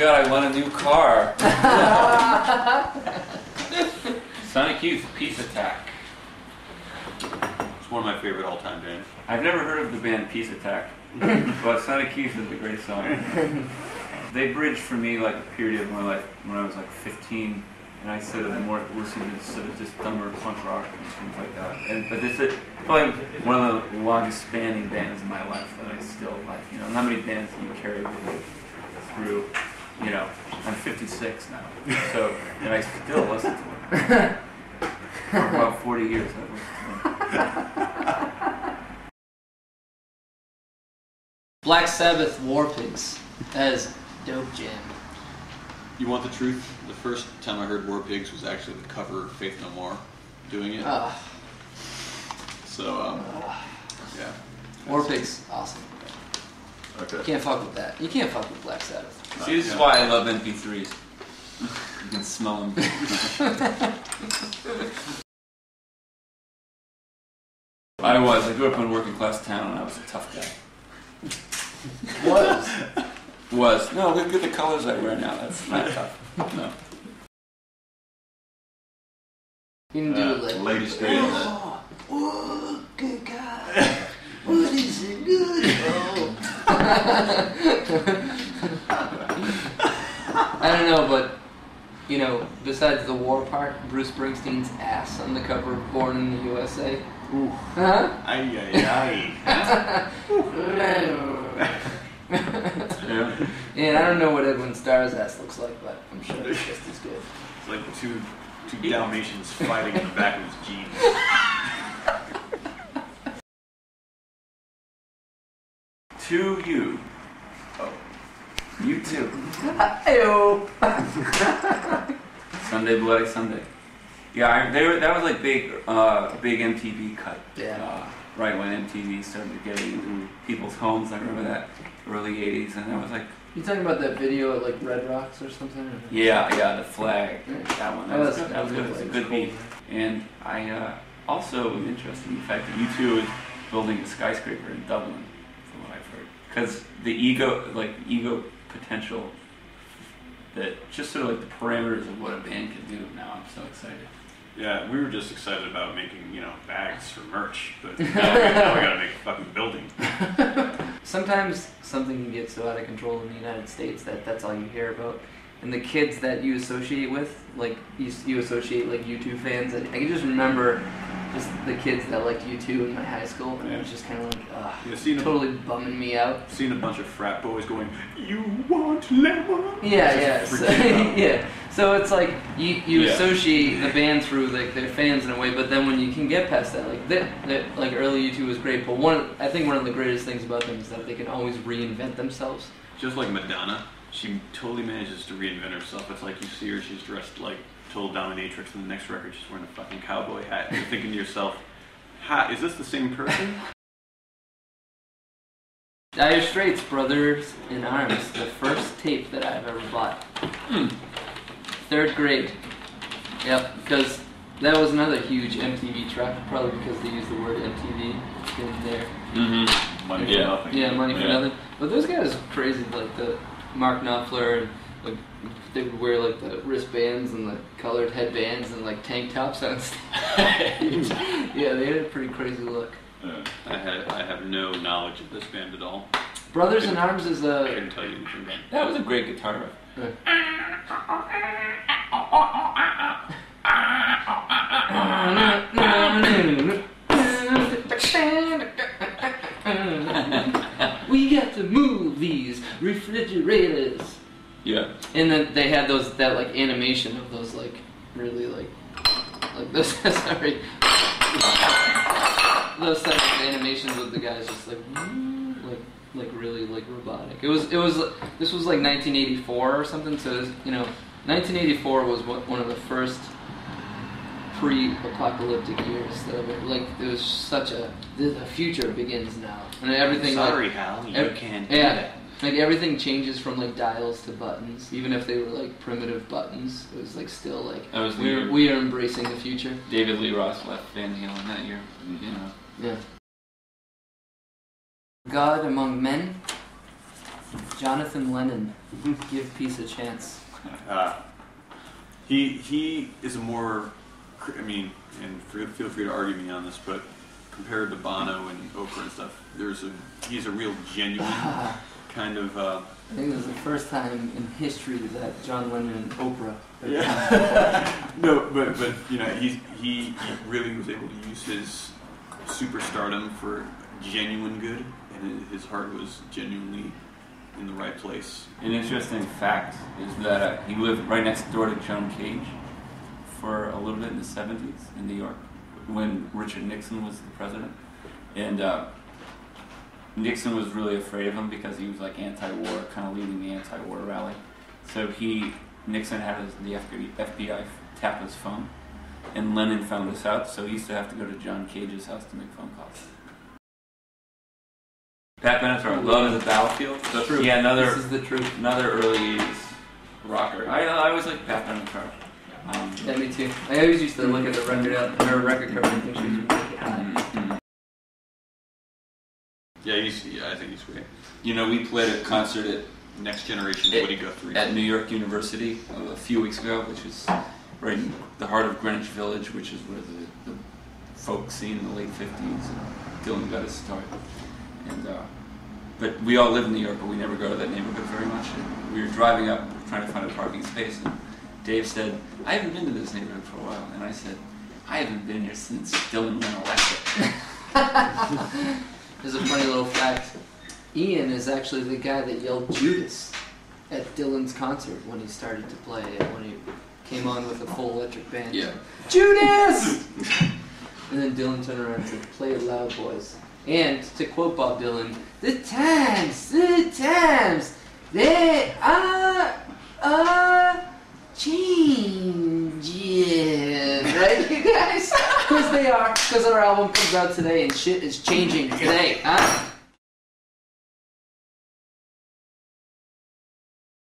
god, I want a new car. Sonic Youth, Peace Attack. It's one of my favorite all-time bands. I've never heard of the band Peace Attack, but Sonic Youth is a great song. They bridged for me like a period of my life when I was like 15, and I sort of more listening to sort of just dumber punk rock and things like that. But this is probably one of the longest spanning bands in my life that I still like. You know, how many bands do you carry with you through? You know, I'm 56 now, so and I still listen to them. For about 40 years. I've listened to them. Black Sabbath War Pigs as Dope Jam. You want the truth? The first time I heard War Pigs was actually the cover of Faith No More doing it. So, yeah. War Pigs, awesome. Okay. You can't fuck with that. You can't fuck with Black Sabbath. See, this is why I love MP3s. You can smell them. I grew up in a working class town and I was a tough guy. Was. No, look at the colors I wear now. That's not tough. No. You can do it like... Lady Straight. Oh, good God. What is it good? Oh. I don't know, but, you know, besides the war part, Bruce Springsteen's ass on the cover of Born in the USA. Ooh. Huh? Ay, ay, ay. And I don't know what Edwin Starr's ass looks like, but I'm sure it's just as good. It's like two Dalmatians fighting in the back of his jeans. To you. Oh. You too. Ayo. Sunday Bloody Sunday. Yeah, that was like big MTV cut. Yeah. Right when MTV started getting into people's homes. I remember that early 80s, and I was like... You talking about that video at like Red Rocks or something? Yeah, the flag. That one. That was good. It was a good beat. And I also am interested in the fact that U2 is building a skyscraper in Dublin, from what I've heard. Because the ego potential, that just sort of like the parameters of what a band can do now. I'm so excited. Yeah, we were just excited about making, bags for merch, but now we gotta make a fucking building. Sometimes something can get so out of control in the United States that's all you hear about. And the kids that you associate with, like, you associate, like, U2 fans. I can just remember just the kids that liked U2 in my high school, and it was just kind of like, totally bumming me out. Seeing a bunch of frat boys going, "You want lemon?" Yeah. So, yeah. So it's like, you associate the band through, like, their fans in a way, but then when you can get past that, like early U2 was great, but I think one of the greatest things about them is that they can always reinvent themselves. Just like Madonna. She totally manages to reinvent herself. It's like you see her, she's dressed like total dominatrix, and the next record she's wearing a fucking cowboy hat. And you're thinking to yourself, is this the same person? Dire Straits, Brothers in Arms, the first tape that I've ever bought. 3rd grade. Yep, because that was another huge MTV track, probably because they used the word MTV in there. Mm-hmm. Money for nothing. Yeah, money for nothing. But those guys are crazy, like the Mark Knopfler, and like they would wear like the wristbands and the colored headbands and like tank tops on stage. Yeah, they had a pretty crazy look. I have no knowledge of this band at all. Brothers in Arms is I couldn't tell you anything about it. That was a great guitar riff. We got to move these refrigerators. Yeah. And then they had that like animation of those like really like those sorry. Those type of animations with the guys just like really like robotic. This was like 1984 or something, so it was, 1984 was one of the first pre-apocalyptic years that it was such the future begins now, and everything. Sorry, Hal, you can't do that. Like everything changes from like dials to buttons, even if they were like primitive buttons. It was like still like we are embracing the future. David Lee Roth left Van Halen that year. Yeah. God among men. Jonathan Lennon, give peace a chance. He is a more, I mean, and feel free to argue me on this, but compared to Bono and Oprah and stuff, he's a real genuine kind of. I think it was the first time in history that John Lennon and Oprah. Yeah. No, but you know, he really was able to use his superstardom for genuine good, and his heart was genuinely in the right place. An interesting fact is that he lived right next door to John Cage for a little bit in the 70s in New York when Richard Nixon was the president. And Nixon was really afraid of him because he was like anti-war, kind of leading the anti-war rally. So Nixon had the FBI tap his phone, and Lennon found this out, so he used to have to go to John Cage's house to make phone calls. Pat Benatar, Love is a Battlefield. Yeah, This is the truth. Another early 80s rocker. I always liked Pat Benatar. Yeah, me too. I always used to look at the record cover and think she was really hot. Yeah, I think he's great. You know, we played a concert at Next Generation Woody Guthrie at New York University a few weeks ago, which is right in the heart of Greenwich Village, which is where the folk scene in the late 50s and Dylan got his start. And but we all live in New York, but we never go to that neighborhood very much. And we were driving up, trying to find a parking space, and Dave said, "I haven't been to this neighborhood for a while." And I said, "I haven't been here since Dylan went electric." There's a funny little fact. Ian is actually the guy that yelled Judas at Dylan's concert when he started to play, when he came on with a full electric band. Yeah. Judas! And then Dylan turned around and said, "Play it loud, boys." And to quote Bob Dylan, the times, they are changing. Right, you guys? Because they are. Because our album comes out today and shit is changing today, huh?